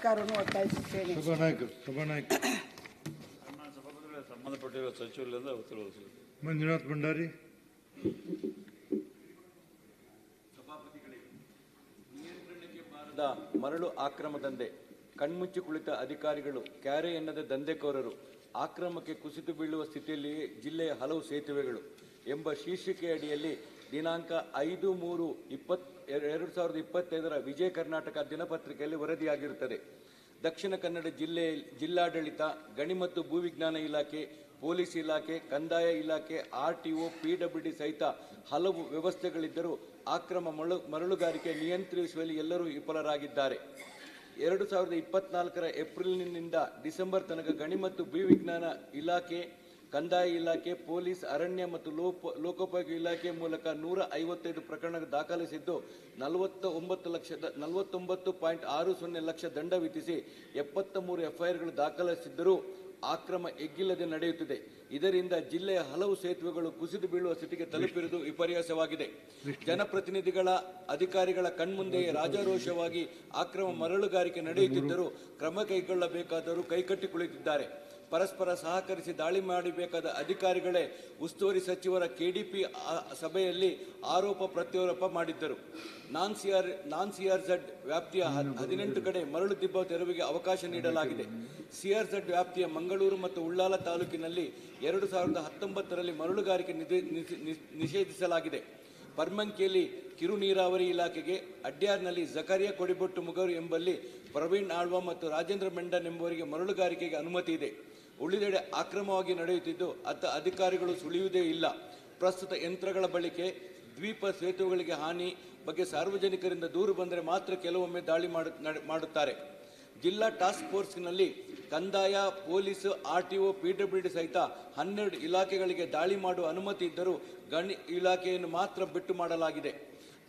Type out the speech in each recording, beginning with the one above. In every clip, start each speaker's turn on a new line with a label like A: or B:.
A: ಸರ್ಕಾರವನ್ನು ಒತ್ತಾಯಿಸುತ್ತೇನೆ.
B: ಸಭಾನಾಯಕರು
C: ಸಂಬಂಧಪಟ್ಟಿರುವ ಸಚಿವರಿಂದ ಉತ್ತರ
B: ಮಂಜುನಾಥ್ ಭಂಡಾರಿ.
D: ನಿಯಂತ್ರಣಕ್ಕೆ ಬಾರದ ಮರಳು ಆಕ್ರಮ ದಂಧೆ, ಕಣ್ಮುಚ್ಚಿ ಕುಳಿತ ಅಧಿಕಾರಿಗಳು, ಕ್ಯಾರೆ ಎನ್ನದ ದಂಧೆಕೋರರು, ಆಕ್ರಮಕ್ಕೆ ಕುಸಿದು ಬೀಳುವ ಸ್ಥಿತಿಯಲ್ಲಿ ಜಿಲ್ಲೆಯ ಹಲವು ಸೇತುವೆಗಳು ಎಂಬ ಶೀರ್ಷಿಕೆಯಡಿಯಲ್ಲಿ ದಿನಾಂಕ 5/3/2025 ವಿಜಯ ಕರ್ನಾಟಕ ದಿನಪತ್ರಿಕೆಯಲ್ಲಿ ವರದಿಯಾಗಿರುತ್ತದೆ. ದಕ್ಷಿಣ ಕನ್ನಡ ಜಿಲ್ಲಾಡಳಿತ, ಗಣಿ ಮತ್ತು ಭೂವಿಜ್ಞಾನ ಇಲಾಖೆ, ಪೊಲೀಸ್ ಇಲಾಖೆ, ಕಂದಾಯ ಇಲಾಖೆ, RTO, PWD ಸಹಿತ ಹಲವು ವ್ಯವಸ್ಥೆಗಳಿದ್ದರೂ ಆಕ್ರಮ ಮರಳುಗಾರಿಕೆ ನಿಯಂತ್ರಿಸುವಲ್ಲಿ ಎಲ್ಲರೂ ವಿಫಲರಾಗಿದ್ದಾರೆ. 2024 ಏಪ್ರಿಲ್ನಿಂದ ಡಿಸೆಂಬರ್ ತನಕ ಗಣಿ ಮತ್ತು ಭೂವಿಜ್ಞಾನ ಇಲಾಖೆ, ಕಂದಾಯ ಇಲಾಖೆ, ಪೊಲೀಸ್, ಅರಣ್ಯ ಮತ್ತು ಲೋಕೋಪಯೋಗಿ ಇಲಾಖೆ ಮೂಲಕ 155 ಪ್ರಕರಣ ದಾಖಲಿಸಿದ್ದು 49.60 ಲಕ್ಷ ದಂಡ ವಿಧಿಸಿ 73 FIRಗಳು ದಾಖಲಿಸಿದ್ದರೂ ಆಕ್ರಮ ಎಗ್ಗಿಲ್ಲದೆ ನಡೆಯುತ್ತಿದೆ. ಇದರಿಂದ ಜಿಲ್ಲೆಯ ಹಲವು ಸೇತುವೆಗಳು ಕುಸಿದು ಬೀಳುವ ಸ್ಥಿತಿಗೆ ತಲುಪಿರುವುದು ವಿಪರ್ಯಾಸವಾಗಿದೆ. ಜನಪ್ರತಿನಿಧಿಗಳ, ಅಧಿಕಾರಿಗಳ ಕಣ್ಮುಂದೆ ರಾಜಾರೋಷವಾಗಿ ಆಕ್ರಮ ಮರಳುಗಾರಿಕೆ ನಡೆಯುತ್ತಿದ್ದರೂ ಕ್ರಮ ಕೈಗೊಳ್ಳಬೇಕಾದರೂ ಕೈಕಟ್ಟಿ ಕುಳಿತಿದ್ದಾರೆ. ಪರಸ್ಪರ ಸಹಕರಿಸಿ ದಾಳಿ ಮಾಡಬೇಕಾದ ಅಧಿಕಾರಿಗಳೇ ಉಸ್ತುವಾರಿ ಸಚಿವರ KDP ಸಭೆಯಲ್ಲಿ ಆರೋಪ ಪ್ರತ್ಯಾರೋಪ ಮಾಡಿದ್ದರು. ನಾನ್ CRZ ವ್ಯಾಪ್ತಿಯ 18 ಕಡೆ ಮರಳು ದಿಬ್ಬ ತೆರವಿಗೆ ಅವಕಾಶ ನೀಡಲಾಗಿದೆ. CRZ ವ್ಯಾಪ್ತಿಯ ಮಂಗಳೂರು ಮತ್ತು ಉಳ್ಳಾಲ ತಾಲೂಕಿನಲ್ಲಿ 2019ರಲ್ಲಿ ಮರಳುಗಾರಿಕೆ ನಿಷೇಧಿಸಲಾಗಿದೆ. ಪರ್ಮಂಕಿಯಲ್ಲಿ ಕಿರು ನೀರಾವರಿ ಇಲಾಖೆಗೆ, ಅಡ್ಯಾರ್ನಲ್ಲಿ ಜಕರಿಯಾ ಕೊಡಿಬೊಟ್ಟು ಮುಗರು ಎಂಬಲ್ಲಿ ಪ್ರವೀಣ್ ಆಳ್ವ ಮತ್ತು ರಾಜೇಂದ್ರ ಮೆಂಡನ್ ಎಂಬುವರಿಗೆ ಮರಳುಗಾರಿಕೆಗೆ ಅನುಮತಿ ಇದೆ. ಉಳಿದೆಡೆ ಆಕ್ರಮವಾಗಿ ನಡೆಯುತ್ತಿದ್ದು ಅತ್ತ ಅಧಿಕಾರಿಗಳು ಸುಳಿಯುವುದೇ ಇಲ್ಲ. ಪ್ರಸ್ತುತ ಯಂತ್ರಗಳ ಬಳಕೆ, ದ್ವೀಪ ಸೇತುವೆಗಳಿಗೆ ಹಾನಿ ಬಗ್ಗೆ ಸಾರ್ವಜನಿಕರಿಂದ ದೂರು ಬಂದರೆ ಮಾತ್ರ ಕೆಲವೊಮ್ಮೆ ದಾಳಿ ಮಾಡುತ್ತಾರೆ. ಜಿಲ್ಲಾ ಟಾಸ್ಕ್ ಫೋರ್ಸ್ನಲ್ಲಿ ಕಂದಾಯ, ಪೊಲೀಸ್, RTO, PWD ಸಹಿತ 12 ಇಲಾಖೆಗಳಿಗೆ ದಾಳಿ ಮಾಡುವ ಅನುಮತಿ ಇದ್ದರೂ ಗಣಿ ಇಲಾಖೆಯನ್ನು ಮಾತ್ರ ಬಿಟ್ಟು ಮಾಡಲಾಗಿದೆ.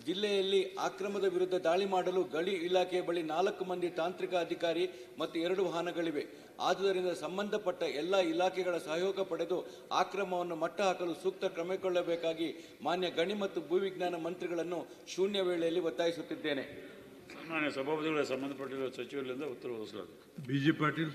D: ಜಿಲ್ಲೆಯಲ್ಲಿ ಆಕ್ರಮದ ವಿರುದ್ಧ ದಾಳಿ ಮಾಡಲು ಗಣಿ ಇಲಾಖೆಯ ಬಳಿ 4 ಮಂದಿ ತಾಂತ್ರಿಕ ಅಧಿಕಾರಿ ಮತ್ತು 2 ವಾಹನಗಳಿವೆ. ಆದುದರಿಂದ ಸಂಬಂಧಪಟ್ಟ ಎಲ್ಲ ಇಲಾಖೆಗಳ ಸಹಯೋಗ ಪಡೆದು ಆಕ್ರಮವನ್ನು ಮಟ್ಟ ಹಾಕಲು ಸೂಕ್ತ ಕ್ರಮ ಕೈಗೊಳ್ಳಬೇಕಾಗಿ ಮಾನ್ಯ ಗಣಿ ಮತ್ತು ಭೂವಿಜ್ಞಾನ ಮಂತ್ರಿಗಳನ್ನು ಶೂನ್ಯ ವೇಳೆಯಲ್ಲಿ ಒತ್ತಾಯಿಸುತ್ತಿದ್ದೇನೆ.
C: ಸಭಾಪತಿಗಳ ಸಂಬಂಧಪಟ್ಟಿರುವ ಸಚಿವರಿಂದ ಉತ್ತರ
B: BJ ಪಾಟೀಲ್.